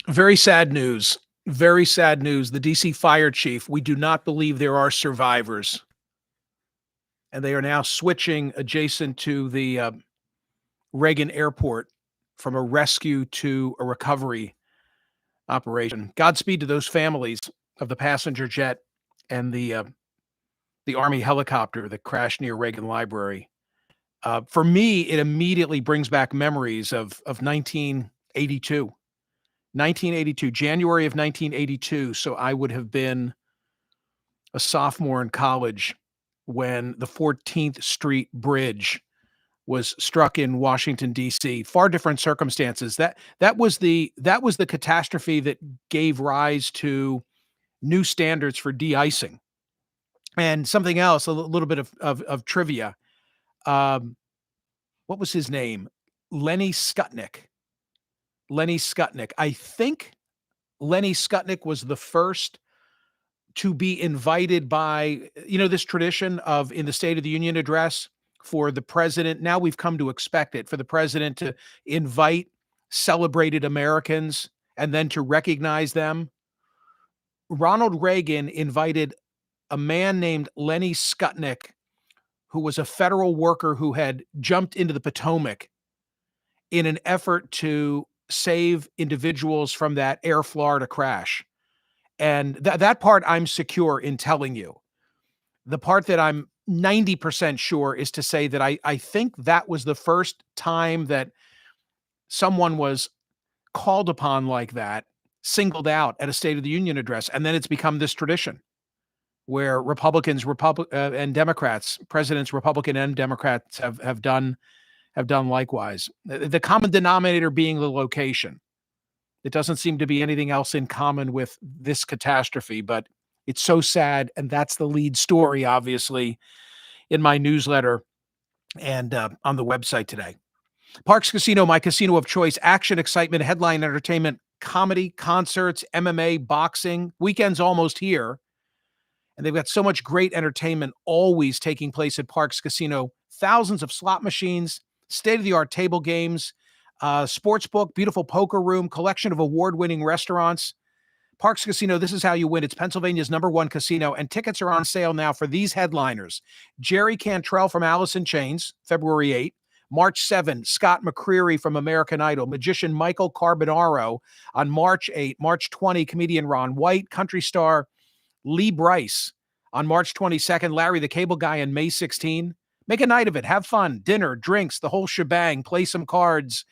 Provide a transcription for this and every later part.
Very sad news. Very sad news. The DC fire chief, we do not believe there are survivors. And they are now switching adjacent to the Reagan Airport from a rescue to a recovery operation. Godspeed to those families of the passenger jet and the Army helicopter that crashed near Reagan Library. For me, it immediately brings back memories of 1982. 1982, January of 1982. So I would have been a sophomore in college when the 14th Street Bridge was struck in Washington D.C. Far different circumstances. That was the catastrophe that gave rise to new standards for de-icing. And something else, a little bit of trivia. Um, what was his name? Lenny Skutnik. Lenny Skutnik. I think Lenny Skutnik was the first to be invited by, this tradition of in the State of the Union address for the president. Now we've come to expect it for the president to invite celebrated Americans and then to recognize them. Ronald Reagan invited a man named Lenny Skutnik, who was a federal worker who had jumped into the Potomac in an effort to save individuals from that Air Florida crash. And that part I'm secure in telling you. The part that I'm 90% sure is to say that I think that was the first time that someone was called upon like that, singled out at a State of the Union address. And then it's become this tradition where Republicans, and Democrats, presidents, Republican and Democrats have done likewise. The common denominator being the location. It doesn't seem to be anything else in common with this catastrophe, but it's so sad. And that's the lead story, obviously, in my newsletter and on the website today. Parks Casino, my casino of choice. Action, excitement, headline entertainment, comedy, concerts, MMA, boxing. Weekend's almost here. And they've got so much great entertainment always taking place at Parks Casino. Thousands of slot machines, state-of-the-art table games, sports book, beautiful poker room, collection of award-winning restaurants. Parks Casino, this is how you win. It's Pennsylvania's #1 casino, and tickets are on sale now for these headliners. Jerry Cantrell from Alice in Chains, February 8. March 7, Scott McCreery from American Idol. Magician Michael Carbonaro on March 8. March 20, comedian Ron White. Country star Lee Brice on March 22nd. Larry the Cable Guy on May 16. Make a night of it. Have fun. Dinner, drinks, the whole shebang. Play some cards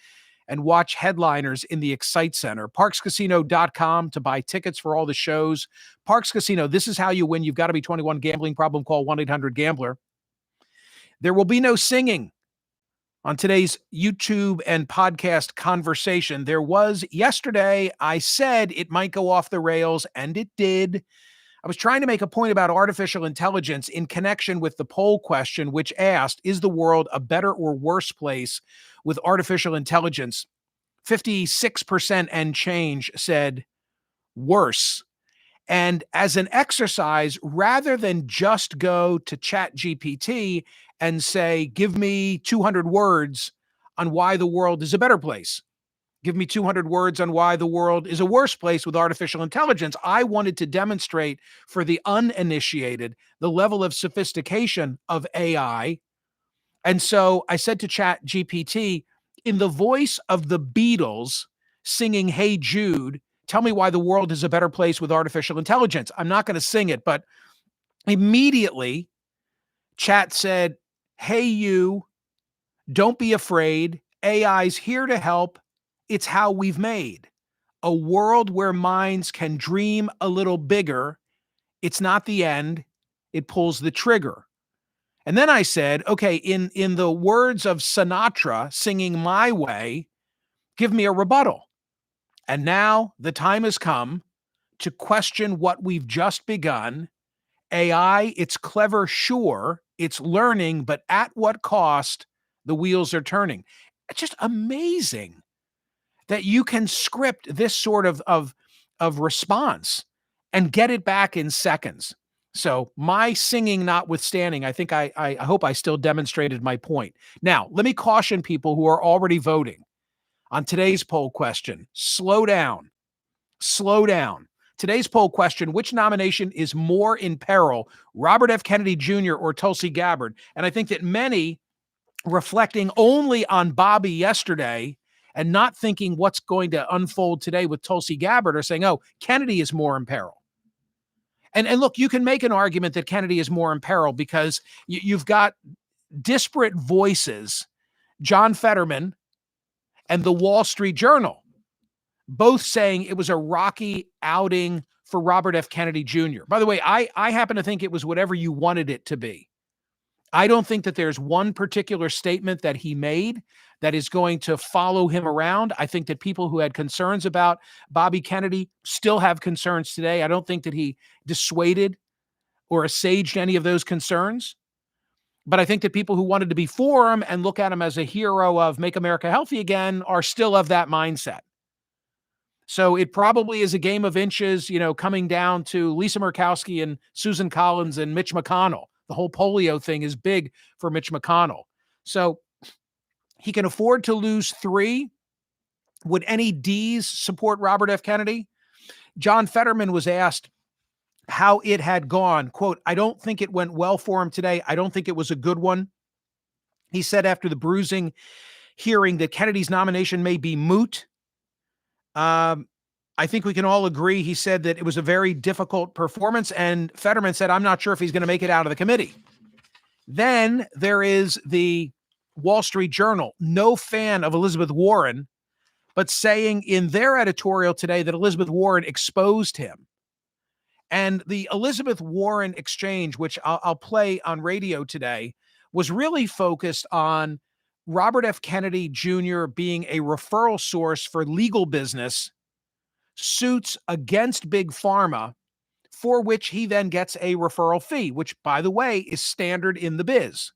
and watch headliners in the Excite Center. ParksCasino.com to buy tickets for all the shows. Parks Casino, this is how you win. You've got to be 21. Gambling problem, call 1-800-GAMBLER. There will be no singing on today's YouTube and podcast conversation. There was yesterday. I said it might go off the rails, and it did. I was trying to make a point about artificial intelligence in connection with the poll question, which asked, is the world a better or worse place with artificial intelligence? 56% and change said worse. And as an exercise, rather than just go to ChatGPT and say, give me 200 words on why the world is a better place, give me 200 words on why the world is a worse place with artificial intelligence, I wanted to demonstrate for the uninitiated the level of sophistication of AI. And so I said to ChatGPT, in the voice of the Beatles singing Hey Jude, tell me why the world is a better place with artificial intelligence. I'm not going to sing it, but immediately Chat said, hey, you, don't be afraid. AI's here to help. It's how we've made a world where minds can dream a little bigger. It's not the end. It pulls the trigger. And then I said, okay, in the words of Sinatra singing My Way, give me a rebuttal. And now the time has come to question what we've just begun. AI, it's clever, sure, it's learning, but at what cost? The wheels are turning. It's just amazing that you can script this sort of response and get it back in seconds. So my singing notwithstanding, I think I hope I still demonstrated my point. Now, let me caution people who are already voting on today's poll question. Slow down. Slow down. Today's poll question, which nomination is more in peril, Robert F. Kennedy Jr. or Tulsi Gabbard? And I think that many, reflecting only on Bobby yesterday and not thinking what's going to unfold today with Tulsi Gabbard, are saying, oh, Kennedy is more in peril. And look, you can make an argument that Kennedy is more in peril because you've got disparate voices, John Fetterman and the Wall Street Journal, both saying it was a rocky outing for Robert F. Kennedy Jr. By the way, I happen to think it was whatever you wanted it to be. I don't think that there's one particular statement that he made that is going to follow him around. I think that people who had concerns about Bobby Kennedy still have concerns today. I don't think that he dissuaded or assuaged any of those concerns. But I think that people who wanted to be for him and look at him as a hero of Make America Healthy Again are still of that mindset. So it probably is a game of inches, coming down to Lisa Murkowski and Susan Collins and Mitch McConnell. The whole polio thing is big for Mitch McConnell. So he can afford to lose 3. Would any Ds support Robert F. Kennedy? John Fetterman was asked how it had gone. Quote, I don't think it went well for him today. I don't think it was a good one. He said after the bruising hearing that Kennedy's nomination may be moot. I think we can all agree, he said, that it was a very difficult performance, and Fetterman said, I'm not sure if he's going to make it out of the committee. Then there is the Wall Street Journal, no fan of Elizabeth Warren, but saying in their editorial today that Elizabeth Warren exposed him. And the Elizabeth Warren exchange, which I'll play on radio today, was really focused on Robert F. Kennedy Jr. being a referral source for legal business suits against Big Pharma, for which he then gets a referral fee, which, by the way, is standard in the biz.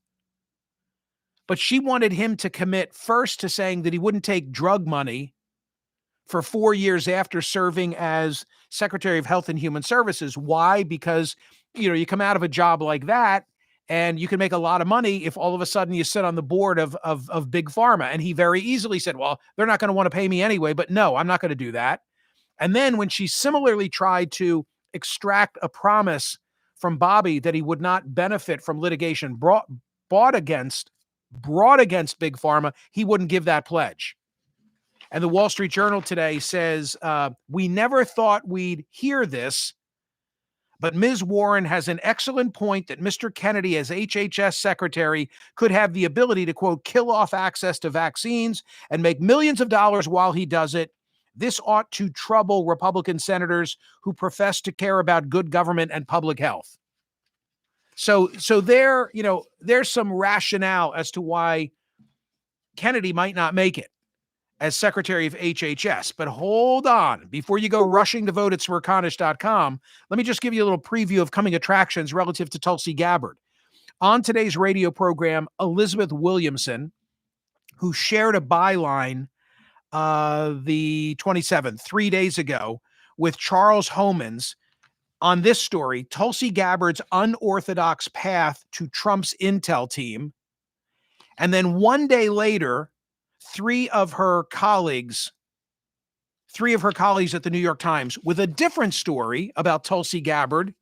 But she wanted him to commit first to saying that he wouldn't take drug money for 4 years after serving as Secretary of Health and Human Services. Why? Because, you come out of a job like that and you can make a lot of money if all of a sudden you sit on the board of Big Pharma. And he very easily said, well, they're not going to want to pay me anyway, but no, I'm not going to do that. And then when she similarly tried to extract a promise from Bobby that he would not benefit from litigation brought against Big Pharma, he wouldn't give that pledge. And the Wall Street Journal today says, we never thought we'd hear this, but Ms. Warren has an excellent point that Mr. Kennedy, as HHS secretary, could have the ability to, quote, kill off access to vaccines and make millions of dollars while he does it. This ought to trouble Republican senators who profess to care about good government and public health. So there's some rationale as to why Kennedy might not make it as Secretary of HHS. But hold on, before you go rushing to vote at Smerconish.com, let me just give you a little preview of coming attractions relative to Tulsi Gabbard. On today's radio program, Elizabeth Williamson, who shared a byline the 27th, 3 days ago, with Charles Homans on this story, Tulsi Gabbard's unorthodox path to Trump's intel team. And then 1 day later, three of her colleagues at the New York Times with a different story about Tulsi Gabbard.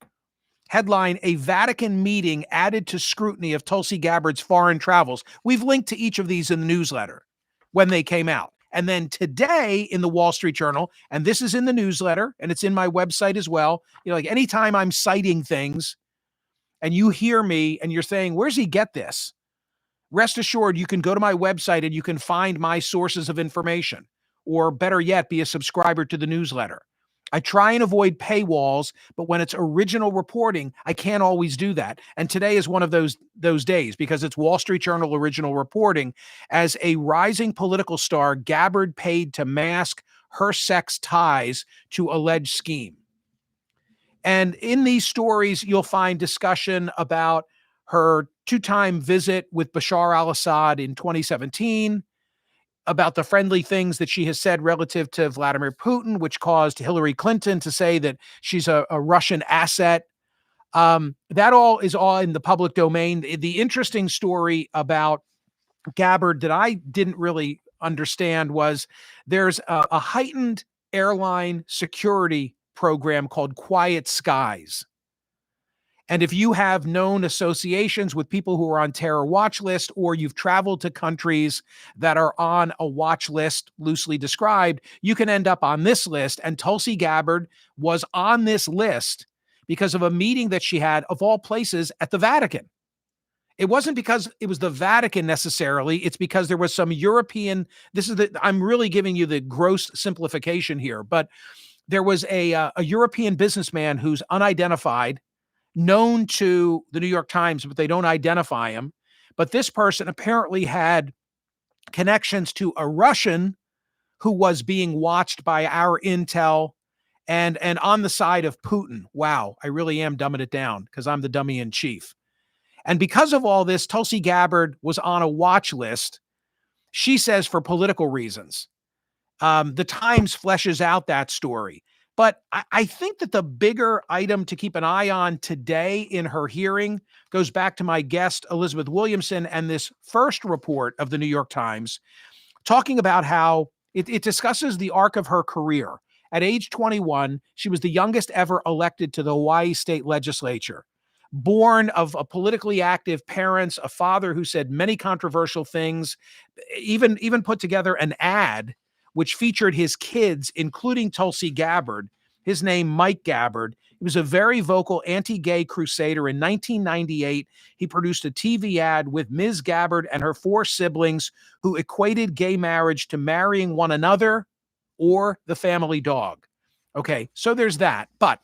Headline, a Vatican meeting added to scrutiny of Tulsi Gabbard's foreign travels. We've linked to each of these in the newsletter when they came out. And then today in the Wall Street Journal, and this is in the newsletter and it's in my website as well. Like anytime I'm citing things and you hear me and you're saying, where's he get this? Rest assured, you can go to my website and you can find my sources of information, or better yet, be a subscriber to the newsletter. I try and avoid paywalls, but when it's original reporting, I can't always do that. And today is one of those days because it's Wall Street Journal original reporting. As a rising political star, Gabbard paid to mask her sex ties to alleged scheme. And in these stories, you'll find discussion about her two-time visit with Bashar al-Assad in 2017, about the friendly things that she has said relative to Vladimir Putin, which caused Hillary Clinton to say that she's a Russian asset. That all is all in the public domain. The interesting story about Gabbard that I didn't really understand was there's a heightened airline security program called Quiet Skies. And if you have known associations with people who are on terror watch list, or you've traveled to countries that are on a watch list, loosely described, you can end up on this list. And Tulsi Gabbard was on this list because of a meeting that she had, of all places, at the Vatican. It wasn't because it was the Vatican necessarily. It's because there was some European, I'm really giving you the gross simplification here, but there was a European businessman who's unidentified, known to the New York Times, but they don't identify him. But this person apparently had connections to a Russian who was being watched by our intel and on the side of Putin. Wow, I really am dumbing it down because I'm the dummy in chief. And because of all this, Tulsi Gabbard was on a watch list, she says, for political reasons. The Times fleshes out that story. But I think that the bigger item to keep an eye on today in her hearing goes back to my guest, Elizabeth Williamson, and this first report of the New York Times, talking about how it discusses the arc of her career. At age 21, she was the youngest ever elected to the Hawaii state legislature. Born of a politically active parents, a father who said many controversial things, even put together an ad which featured his kids, including Tulsi Gabbard, his name Mike Gabbard. He was a very vocal anti-gay crusader. In 1998, he produced a TV ad with Ms. Gabbard and her 4 siblings who equated gay marriage to marrying one another or the family dog. Okay, so there's that. But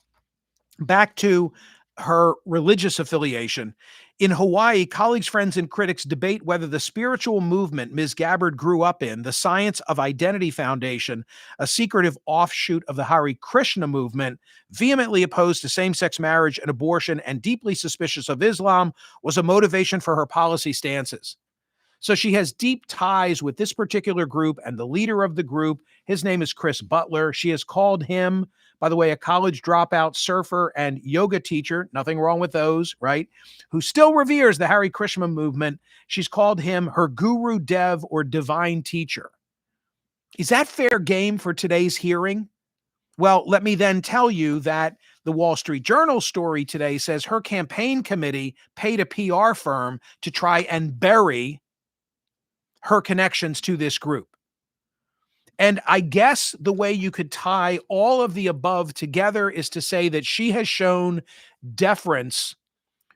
back to her religious affiliation. In Hawaii, colleagues, friends, and critics debate whether the spiritual movement Ms. Gabbard grew up in, the Science of Identity Foundation, a secretive offshoot of the Hare Krishna movement, vehemently opposed to same-sex marriage and abortion and deeply suspicious of Islam, was a motivation for her policy stances. So she has deep ties with this particular group and the leader of the group. His name is Chris Butler. She has called him, by the way, a college dropout surfer and yoga teacher. Nothing wrong with those, right? Who still reveres the Hare Krishna movement. She's called him her guru dev or divine teacher. Is that fair game for today's hearing? Well, let me then tell you that the Wall Street Journal story today says her campaign committee paid a PR firm to try and bury her connections to this group. And I guess the way you could tie all of the above together is to say that she has shown deference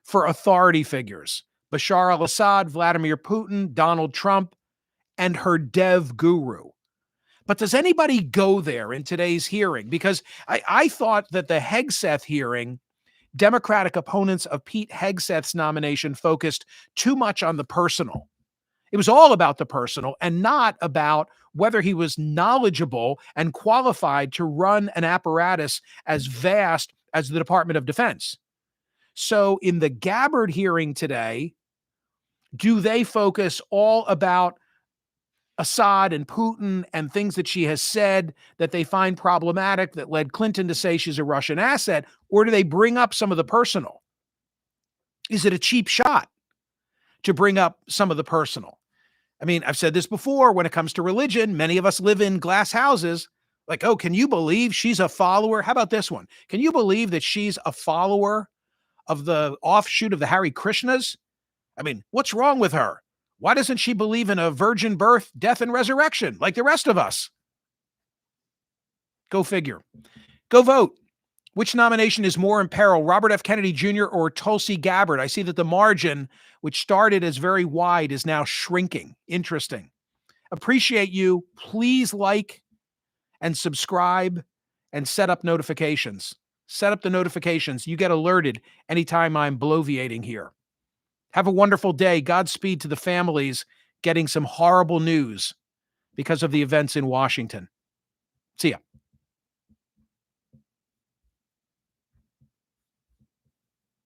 for authority figures: Bashar al-Assad, Vladimir Putin, Donald Trump, and her dev guru. But does anybody go there in today's hearing? Because I thought that the Hegseth hearing, Democratic opponents of Pete Hegseth's nomination focused too much on the personal. It was all about the personal and not about whether he was knowledgeable and qualified to run an apparatus as vast as the Department of Defense. So in the Gabbard hearing today, do they focus all about Assad and Putin and things that she has said that they find problematic that led Clinton to say she's a Russian asset, or do they bring up some of the personal? Is it a cheap shot to bring up some of the personal? I mean, I've said this before, when it comes to religion, many of us live in glass houses. Like, oh, can you believe she's a follower? How about this one? Can you believe that she's a follower of the offshoot of the Hare Krishnas? I mean, what's wrong with her? Why doesn't she believe in a virgin birth, death, and resurrection like the rest of us? Go figure. Go vote. Which nomination is more in peril, Robert F. Kennedy Jr. or Tulsi Gabbard? I see that the margin, which started as very wide, is now shrinking. Interesting. Appreciate you. Please like and subscribe and set up notifications. Set up the notifications. You get alerted anytime I'm bloviating here. Have a wonderful day. Godspeed to the families getting some horrible news because of the events in Washington. See ya.